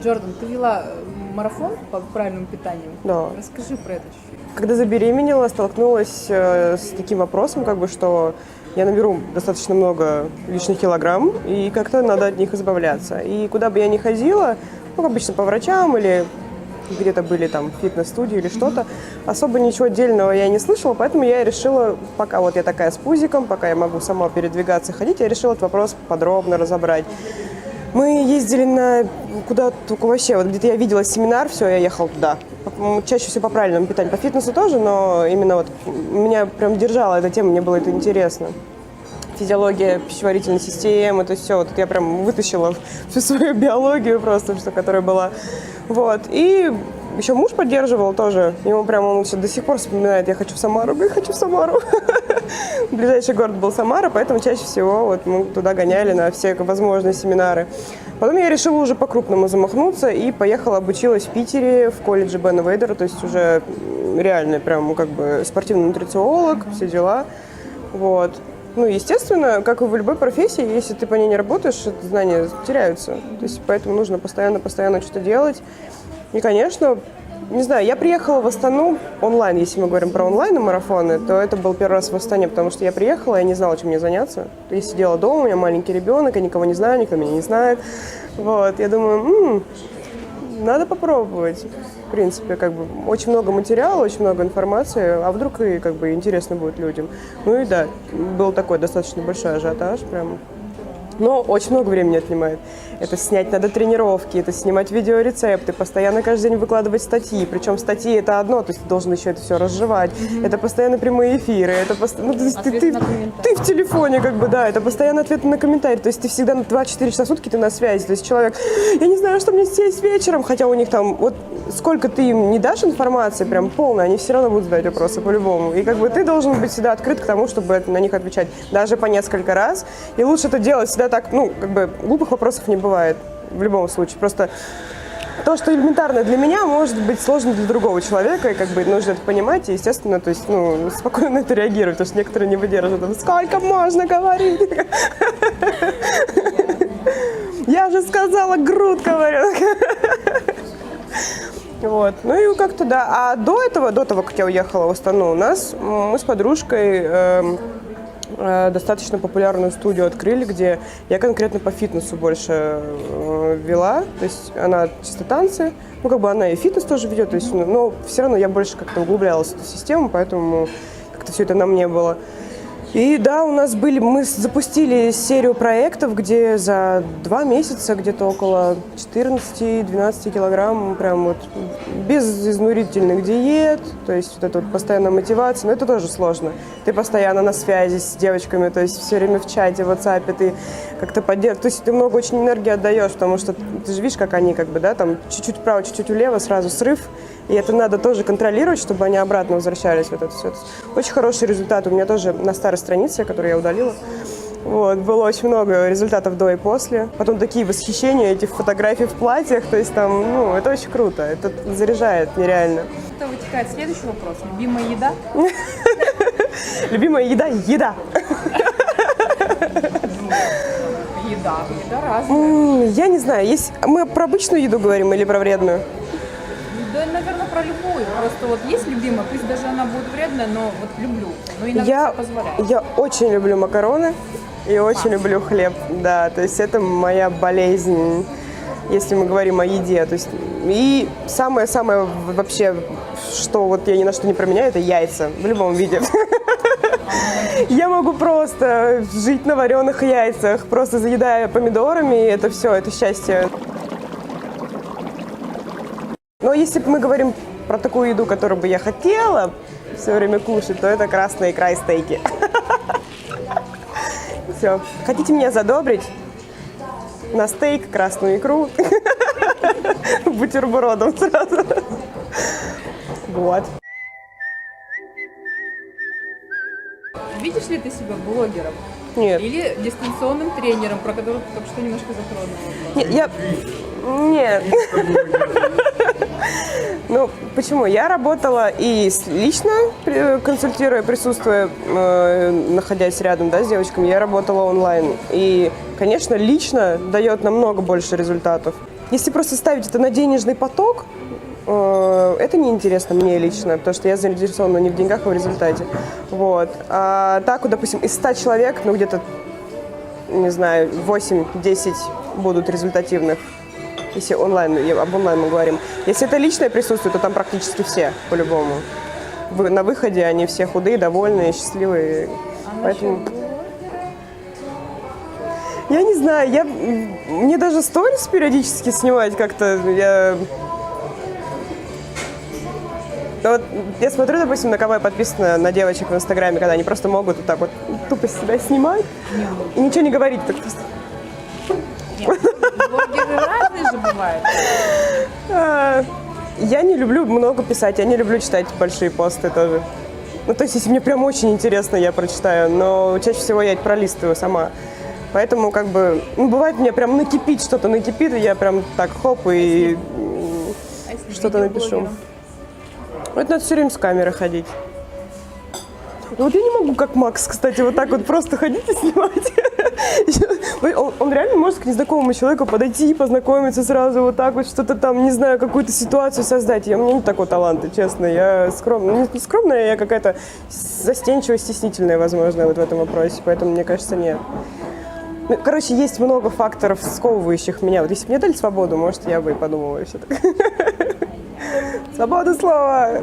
Джордан, ты вела марафон по правильному питанию? Да. Расскажи про это чуть-чуть. Когда забеременела, столкнулась с таким вопросом, как бы, что я наберу достаточно много лишних килограмм, и как-то надо от них избавляться. И куда бы я ни ходила, ну, обычно по врачам или где-то были там фитнес-студии или что-то, особо ничего отдельного я не слышала, поэтому я решила, пока вот я такая с пузиком, пока я могу сама передвигаться, ходить, я решила этот вопрос подробно разобрать. Мы ездили на куда только вообще, вот где-то я видела семинар, все, я ехала туда. Чаще всего по правильному питанию, по фитнесу тоже, но именно вот меня прям держала эта тема, мне было это интересно. Физиология пищеварительной системы, то есть все, вот я прям вытащила всю свою биологию просто, что, которая была. Вот, и еще муж поддерживал тоже, ему прям он до сих пор вспоминает, я хочу в Самару, я хочу в Самару. Ближайший город был Самара, поэтому чаще всего вот мы туда гоняли на все возможные семинары. Потом я решила уже по-крупному замахнуться и поехала, обучилась в Питере в колледже Бена Вейдера, то есть уже реально прям как бы спортивный нутрициолог, все дела. Вот. Ну, естественно, как и в любой профессии, если ты по ней не работаешь, знания теряются. То есть поэтому нужно постоянно что-то делать. И, конечно, не знаю, я приехала в Астану онлайн, если мы говорим про онлайн-марафоны, то это был первый раз в Астане, потому что я приехала, я не знала, чем мне заняться. Я сидела дома, у меня маленький ребенок, я никого не знаю, никто меня не знает. Вот, я думаю, надо попробовать. В принципе, как бы очень много материала, очень много информации, а вдруг и как бы интересно будет людям. Ну и да, был такой достаточно большой ажиотаж прям. Но очень много времени отнимает. Это снять надо тренировки, это снимать видеорецепты, постоянно каждый день выкладывать статьи. Причем статьи это одно, то есть ты должен еще это все разжевать. Это постоянно прямые эфиры, это постоянно... Ну, ты в телефоне, как бы, да, это постоянно ответы на комментарии. То есть ты всегда на 2-4 часа в сутки ты на связи. То есть человек, я не знаю, что мне съесть вечером, хотя у них там, вот сколько ты им не дашь информации, прям полной, они все равно будут задать вопросы по-любому. И как бы ты должен быть всегда открыт к тому, чтобы на них отвечать даже по несколько раз. И лучше это делать всегда так, ну, как бы глупых вопросов не бывает в любом случае. Просто то, что элементарно для меня, может быть сложно для другого человека, и как бы нужно это понимать, и, естественно, то есть, ну, спокойно на это реагировать, потому что некоторые не выдерживают. Сколько можно говорить? Я же сказала, грудь, говорю. Вот, ну и как-то да. А до того, как я уехала в Астану, мы с подружкой достаточно популярную студию открыли, где я конкретно по фитнесу больше вела, то есть она чисто танцы, ну как бы она и фитнес тоже ведет, то есть, но все равно я больше как-то углублялась в эту систему, поэтому как-то все это на мне было. И да, мы запустили серию проектов, где за 2 месяца где-то около 14-12 килограмм, прям вот без изнурительных диет, то есть вот эта вот постоянная мотивация, но это тоже сложно. Ты постоянно на связи с девочками, то есть все время в чате, в WhatsApp, ты как-то поддерживаешь, то есть ты много очень энергии отдаешь, потому что ты же видишь, как они как бы, да, там чуть-чуть вправо, чуть-чуть влево, сразу срыв. И это надо тоже контролировать, чтобы они обратно возвращались в это все. Очень хороший результат. У меня тоже на старой странице, которую я удалила, вот, было очень много результатов до и после. Потом такие восхищения, эти фотографии в платьях. То есть там, ну, это очень круто. Это заряжает нереально. Это вытекает следующий вопрос. Любимая еда? Любимая еда – еда. Еда разная. Я не знаю, мы про обычную еду говорим или про вредную? Да, наверное, про любую. Просто вот есть любимая, пусть даже она будет вредная, но вот люблю. Но иногда Я позволяю. Я очень люблю макароны и очень люблю хлеб. Да, то есть это моя болезнь, если мы говорим о еде. То есть, и самое-самое вообще, что вот я ни на что не променяю, это яйца в любом виде. Я могу просто жить на вареных яйцах, просто заедая помидорами, и это все, это счастье. Но если мы говорим про такую еду, которую бы я хотела все время кушать, то это красная икра и стейки. Все. Хотите меня задобрить? на стейк, красную икру, бутербродом сразу. Вот. Видишь ли ты себя блогером? Нет. Или дистанционным тренером, про который ты только что немножко затронула? Нет. Ну, почему? Я работала и лично консультируя, присутствуя, находясь рядом, да, с девочками, я работала онлайн. И, конечно, лично дает намного больше результатов. Если просто ставить это на денежный поток, это неинтересно мне лично, потому что я заинтересована не в деньгах, а в результате. Вот. А так, допустим, из 100 человек, ну, где-то, не знаю, 8-10 будут результативных. Если онлайн, об онлайн мы говорим. Если это личное присутствие, то там практически все, по-любому. На выходе они все худые, довольные, счастливые. Поэтому... Я не знаю, мне даже сторис периодически снимать как-то. Вот я смотрю, допустим, на кого я подписана, на девочек в Инстаграме, когда они просто могут вот так вот тупо себя снимать и ничего не говорить. Так просто... Блогеры разные же бывают. Я не люблю много писать, я не люблю читать большие посты тоже. Ну, то есть, если мне прям очень интересно, я прочитаю, но чаще всего я это пролистываю сама. Поэтому, как бы, ну, бывает, мне прям что-то накипит, и я прям так хоп, и что-то напишу. Это надо все время с камерой ходить. Вот я не могу, как Макс, кстати, вот так вот просто ходить и снимать. Он реально может к незнакомому человеку подойти, познакомиться сразу, вот так вот, что-то там, не знаю, какую-то ситуацию создать. У меня нет такого таланта, честно. Я скромная. Не скромная, я какая-то застенчивая, стеснительная, возможно, вот в этом вопросе. Поэтому, мне кажется, нет. Ну, короче, есть много факторов, сковывающих меня. Вот если бы мне дали свободу, может, я бы и подумала все так. Свобода слова!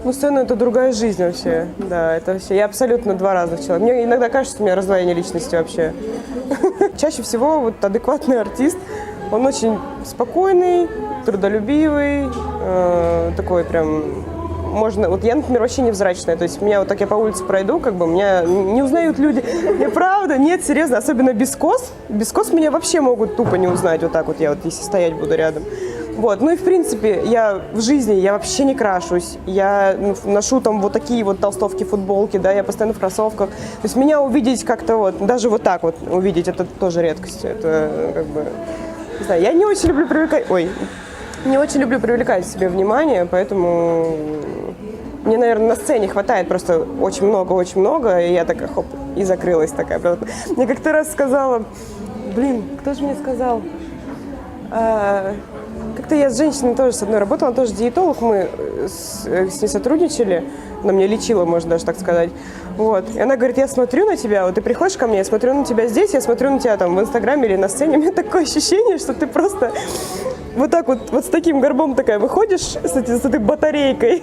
Ну, сцена – это другая жизнь вообще. Да, это вообще. Я абсолютно два разных человека. Мне иногда кажется, что у меня раздвоение личности вообще. Чаще всего вот адекватный артист, он очень спокойный, трудолюбивый, такой прям... Можно, вот я, например, вообще невзрачная, то есть меня вот так я по улице пройду, как бы меня не узнают люди. Я правда, нет, серьезно, особенно без кос. Без кос меня вообще могут тупо не узнать вот так вот, я вот если стоять буду рядом. Вот, ну и в принципе, я в жизни, я вообще не крашусь, я ношу там вот такие вот толстовки, футболки, да, я постоянно в кроссовках. То есть меня увидеть как-то вот, даже вот так вот увидеть, это тоже редкость, это как бы, не знаю, я не очень люблю привлекать к себе внимание, поэтому мне, наверное, на сцене хватает просто очень много, и я такая, хоп, и закрылась такая. Мне как-то раз сказала, кто же мне сказал? Как-то я с женщиной тоже с одной работала, она тоже диетолог, мы с ней сотрудничали, она меня лечила, можно даже так сказать. Вот. И она говорит, я смотрю на тебя, вот ты приходишь ко мне, я смотрю на тебя здесь, я смотрю на тебя там в Инстаграме или на сцене, у меня такое ощущение, что ты просто вот так вот с таким горбом такая выходишь, с этой батарейкой,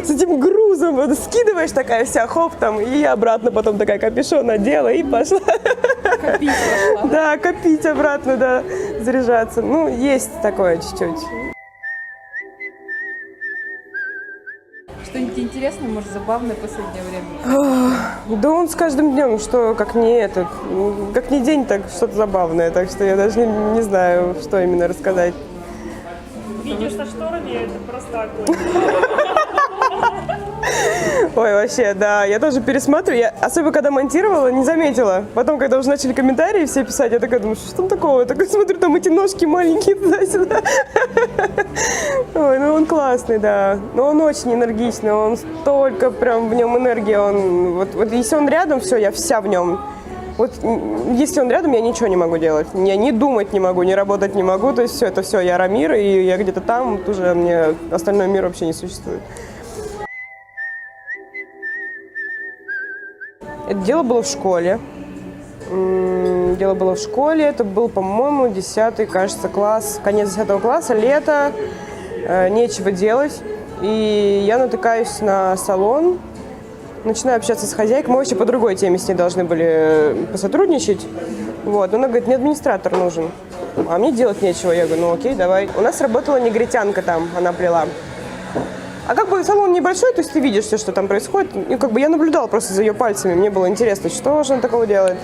с этим грузом, вот, скидываешь такая вся, хоп, там, и обратно потом такая капюшон надела и пошла. Копить пошла. Да, копить обратно, да, заряжаться. Ну, есть такое чуть-чуть. Что-нибудь интересное, может, забавное в последнее время? Да он с каждым днем, что как не день, так что-то забавное. Так что я даже не знаю, что именно рассказать. Видео со шторами – это просто огонь. Ой, вообще, да, я тоже пересматриваю. Я, особенно когда монтировала, не заметила. Потом, когда уже начали комментарии все писать, я такая думаю, что там такого? Я такая смотрю, там эти ножки маленькие туда-сюда. Ой, ну он классный, да. Но он очень энергичный, он столько прям в нем энергии. Вот если он рядом, все, я вся в нем. Вот если он рядом, я ничего не могу делать. Я ни думать не могу, ни работать не могу. То есть все, я Рамир, и я где-то там, вот уже мне остальной мир вообще не существует. Это дело было в школе. Это был, по-моему, 10 кажется, класс, конец 10 класса, лето, нечего делать. И я натыкаюсь на салон, начинаю общаться с хозяйкой. Мы вообще по другой теме с ней должны были посотрудничать. Вот. Она говорит, мне администратор нужен, а мне делать нечего. Я говорю, ну окей, давай. У нас работала негритянка там, она плела. А как бы салон небольшой, то есть ты видишь все, что там происходит. И как бы я наблюдала просто за ее пальцами, мне было интересно, что же она такого делает.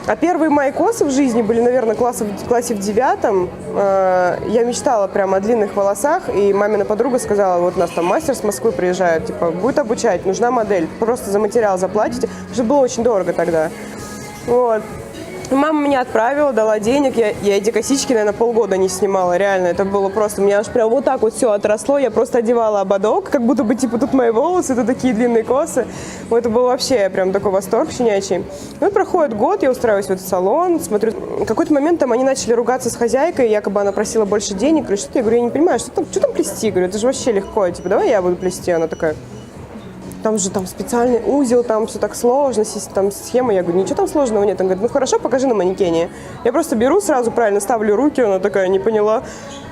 А первые мои косы в жизни были, наверное, в классе в 9. Я мечтала прямо о длинных волосах, и мамина подруга сказала, вот у нас там мастер с Москвы приезжает, типа, будет обучать, нужна модель, просто за материал заплатите, потому что было очень дорого тогда. Вот. Мама меня отправила, дала денег, я эти косички, наверное, полгода не снимала, реально, это было просто, у меня аж прям вот так вот все отросло, я просто одевала ободок, как будто бы, типа, тут мои волосы, тут такие длинные косы, вот это был вообще прям такой восторг щенячий. Ну, проходит год, я устраиваюсь в этот салон, смотрю, в какой-то момент там они начали ругаться с хозяйкой, якобы она просила больше денег, или что-то, я говорю, я не понимаю, что там плести, я говорю, это же вообще легко, типа, давай я буду плести, она такая... Там же там специальный узел, там все так сложно, там схема. Я говорю, ничего там сложного нет. Он говорит, ну хорошо, покажи на манекене. Я просто беру, сразу правильно ставлю руки, она такая не поняла.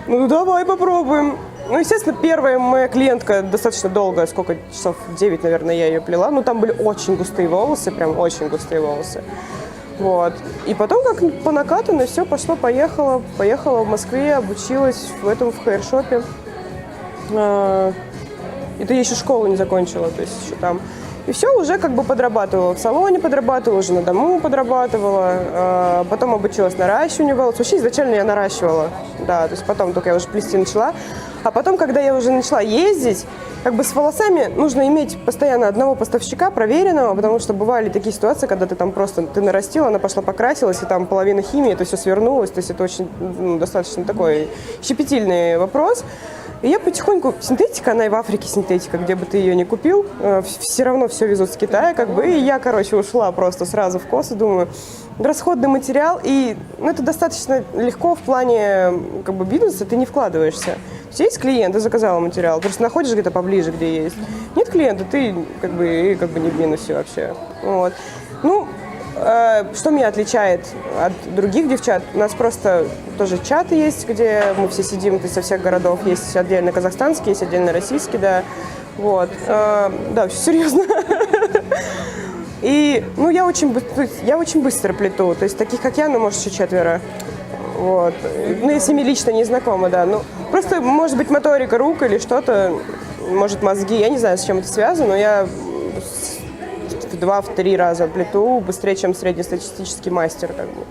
Ну давай попробуем. Ну, естественно, первая моя клиентка достаточно долго, сколько часов, 9, наверное, я ее плела. Ну, там были очень густые волосы, прям очень густые волосы. Вот. И потом, как по накатанной, все, пошло-поехало. Поехала в Москве, обучилась в хейр-шопе. Это я еще школу не закончила, то есть еще там. И все, уже как бы подрабатывала в салоне, подрабатывала, уже на дому подрабатывала. Потом обучилась наращиванию волос. Вообще изначально я наращивала, да, то есть потом только я уже плести начала. А потом, когда я уже начала ездить, как бы с волосами нужно иметь постоянно одного поставщика, проверенного, потому что бывали такие ситуации, когда ты там просто, ты нарастила, она пошла покрасилась, и там половина химии, это все свернулось, то есть это очень достаточно такой щепетильный вопрос. И я потихоньку, синтетика, она и в Африке синтетика, где бы ты ее ни купил, все равно все везут с Китая, как бы, и я, короче, ушла просто сразу в косы, думаю, расходный материал, и это достаточно легко в плане, как бы, бизнеса, ты не вкладываешься. Есть клиент, ты заказала материал, просто находишь где-то поближе, где есть. Нет клиента, ты, как бы не в минусе вообще. Вот. Ну, что меня отличает от других девчат? У нас просто тоже чаты есть, где мы все сидим, то есть со всех городов. Есть отдельно казахстанский, есть отдельно российский, да. Вот. Да, все серьезно. И, ну, я очень быстро плету. То есть таких, как я, ну, может, еще 4. Вот. Ну, если мне лично не знакомо, да. Ну, просто, может быть, моторика рук или что-то, может, мозги. Я не знаю, с чем это связано, но я... в 2-3 раза плету быстрее, чем среднестатистический мастер, как бы.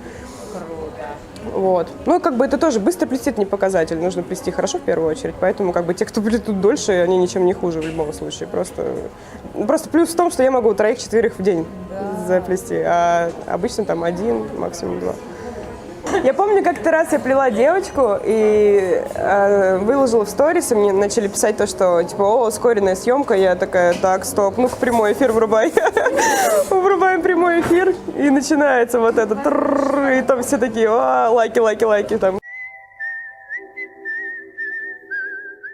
Вот. Ну, как бы это тоже быстро плести, это не показатель. Нужно плести хорошо в первую очередь. Поэтому, как бы, те, кто плетут дольше, они ничем не хуже в любом случае. Просто плюс в том, что я могу 3-4 в день заплести, а обычно там 1, максимум 2. Я помню, как-то раз я плела девочку и выложила в сторис, и мне начали писать то, что, типа, о, ускоренная съемка. Я такая, так, стоп, ну-ка прямой эфир врубай. Врубаем прямой эфир, и начинается вот это, и там все такие, лайки, там.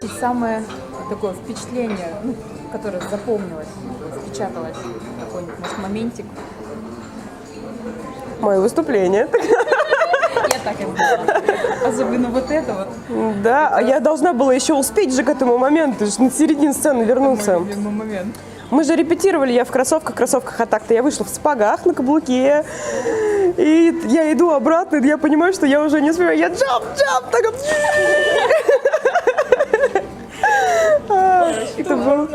И самое такое впечатление, ну, которое запомнилось, впечаталось, какой-нибудь, может, моментик. Мое выступление. Я так и знала. Особенно вот это вот. Да, а я должна была еще успеть же к этому моменту, на середину сцены вернуться. Мой любимый момент. Мы же репетировали, я в кроссовках, а так-то я вышла в сапогах на каблуке. И я иду обратно, и я понимаю, что я уже не успеваю. Я джамп, так. Это был...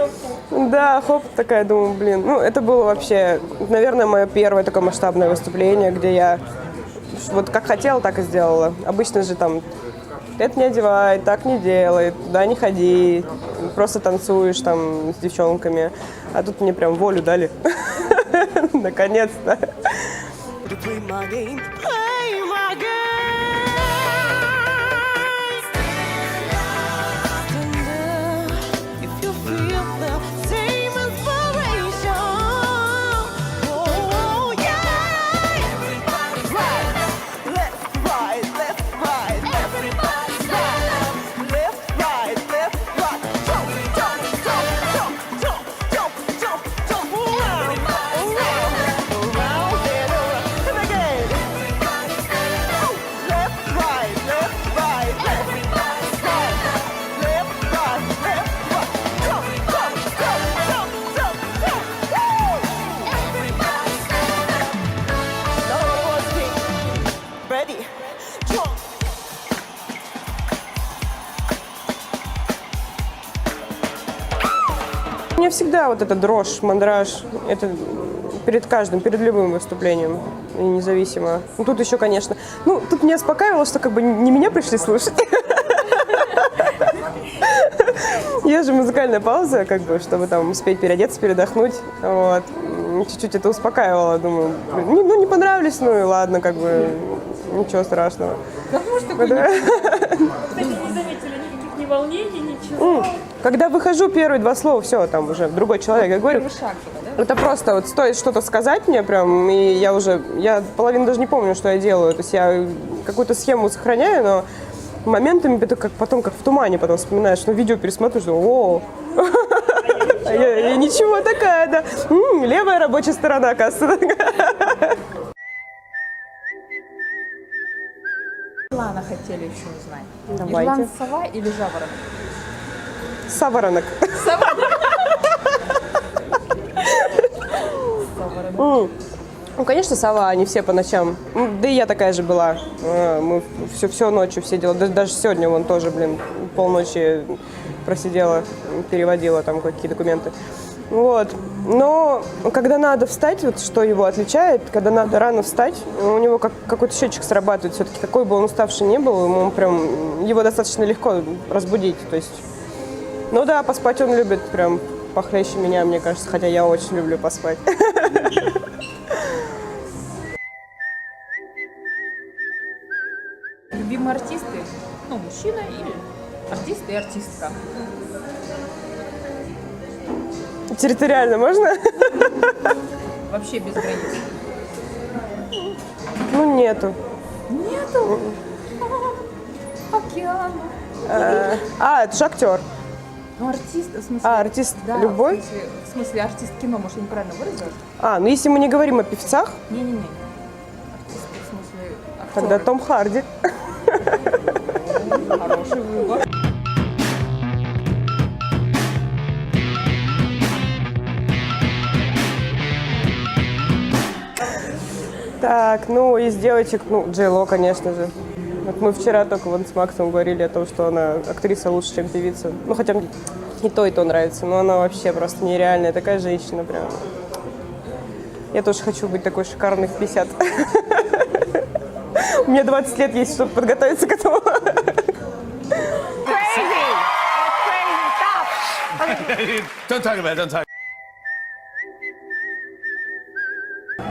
Да, хоп, такая, думаю, блин. Ну, это было вообще, наверное, мое первое такое масштабное выступление, где я вот как хотела, так и сделала. Обычно же там это не одевай, так не делай, туда не ходи, просто танцуешь там с девчонками. А тут мне прям волю дали. Наконец-то. всегда вот эта дрожь, мандраж, это перед каждым, перед любым выступлением, и независимо. Ну, тут еще, конечно, ну, тут меня успокаивало, что как бы не меня пришли слушать. Есть же музыкальная пауза, как бы, чтобы там успеть переодеться, передохнуть. Вот. Чуть-чуть это успокаивало, думаю, ну, не понравились, ну и ладно, как бы, ничего страшного. Как может такой Кстати, не заметили никаких ни волнений, ничего. Когда выхожу, первые два слова, все, там уже другой человек. Я говорю, первый шаг туда, да? это просто вот стоит что-то сказать мне прям, и я половину даже не помню, что я делаю. То есть я какую-то схему сохраняю, но моментами это потом как в тумане потом вспоминаешь, ну, видео пересмотришь, думаю, о, я ничего такая, да. Левая рабочая сторона, оказывается. Плана хотели еще узнать. Давайте. Ирланд сова или жаворонок? Саворонок. Саворонок. Ну, конечно, сова, они все по ночам. Да и я такая же была. Мы все ночью все делали. Даже сегодня вон тоже, полночи просидела, переводила там какие документы. Вот. Но когда надо встать, вот что его отличает, когда надо рано встать, у него какой-то счетчик срабатывает все-таки. Какой бы он уставший ни был, его достаточно легко разбудить. То есть, ну да, поспать он любит прям похлеще меня, мне кажется, хотя я очень люблю поспать. Любимые артисты? Ну, мужчина или артист и артистка? Территориально можно? Вообще без границ. Ну, нету. Нету? Океан. Это же актер. Ну, артист, в смысле... Артист да, любой? В смысле, артист кино, может, я неправильно выразилась? Ну если мы не говорим о певцах, Не-не-не. Артист, в смысле, актеры. тогда Том Харди. Хороший выбор. Так, ну, из девочек, Джей Ло, конечно же. Вот мы вчера только с Максом говорили о том, что она актриса лучше, чем певица. Ну, хотя и то нравится, но она вообще просто нереальная, такая женщина прям. Я тоже хочу быть такой шикарной в 50. У меня 20 лет есть, чтобы подготовиться к этому. Don't talk about it, don't talk.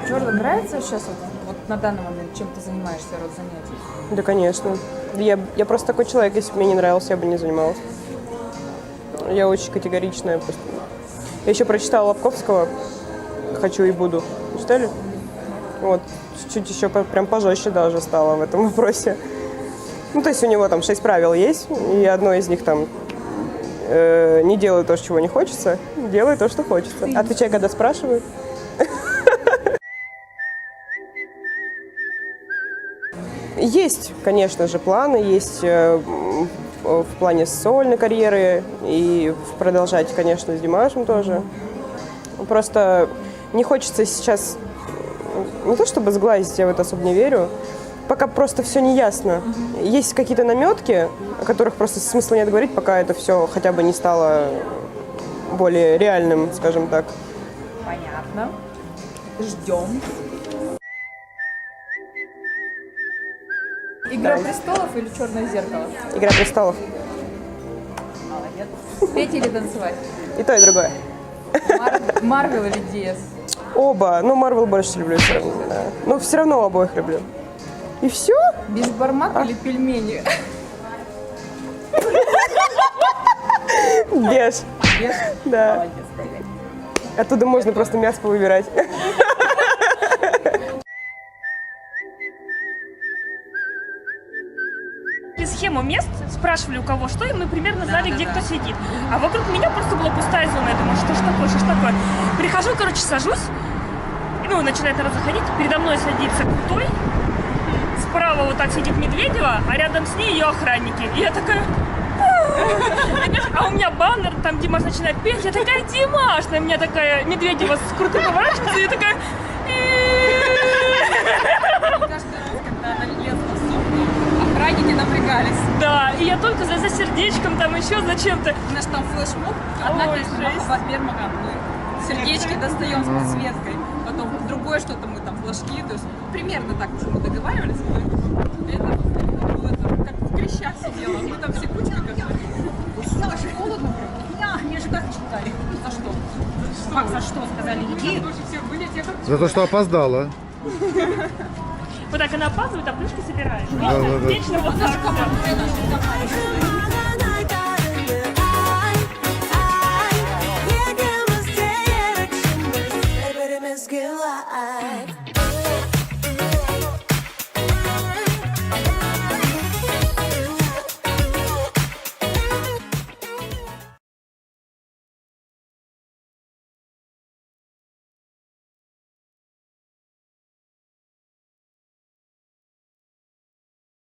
Джордан, нравится сейчас вот на данный момент, чем ты занимаешься, род занятий? Да, конечно. Я просто такой человек, если бы мне не нравился, я бы не занималась. Я очень категоричная просто. Я еще прочитала Лобковского «Хочу и буду». Читали? Вот. Чуть еще прям пожестче даже стало в этом вопросе. Ну, то есть у него там 6 правил есть, и одно из них там не делай то, чего не хочется, делай то, что хочется. Отвечай, когда спрашивают. Есть, конечно же, планы, есть в плане сольной карьеры и продолжать, конечно, с Димашем тоже. Просто не хочется сейчас, не то чтобы сглазить, я в это особо не верю, пока просто все не ясно. Есть какие-то наметки, о которых просто смысла нет говорить, пока это все хотя бы не стало более реальным, скажем так. Понятно. Ждем. Игра престолов или Черное зеркало? «Игра престолов». Молодец. Петь или танцевать? И то, и другое. Марвел или Диас? Оба. Ну, Марвел больше люблю все равно. Да. Но все равно обоих люблю. И все? Бешбармак или пельмени? Беш. Беш? Да. Молодец, Коля. Оттуда можно просто мясо выбирать. Схему мест, спрашивали у кого что, и мы примерно знали, где кто сидит. А вокруг меня просто была пустая зона. Я думаю, что ж такое? Прихожу, сажусь, ну, начинает народ заходить, передо мной садится Крутой, справа вот так сидит Медведева, а рядом с ней ее охранники. И я такая... А у меня баннер, там Димаш начинает петь, я такая: Димаш! На меня такая Медведева с Крутой поворачивается, и я такая... Каждый раз, когда она лезла в сумку, охранники напрягались. Да, и я только за сердечком, там еще зачем-то. У нас там флешмоб, одна Ой, песня жесть. Махаббат Бермаган, мы сердечки достаем с подсветкой, потом другое что-то мы там флажки, то есть примерно так уже мы договаривались. Это вот, как в клещах сидела, мы там все кучкой как-то. Холодно прям. Мне же как читали. За что? Как за что сказали? Иди. За то, что опоздала. Вот так она опаздывает, а плюшки собирает. Да. Вечно вот так.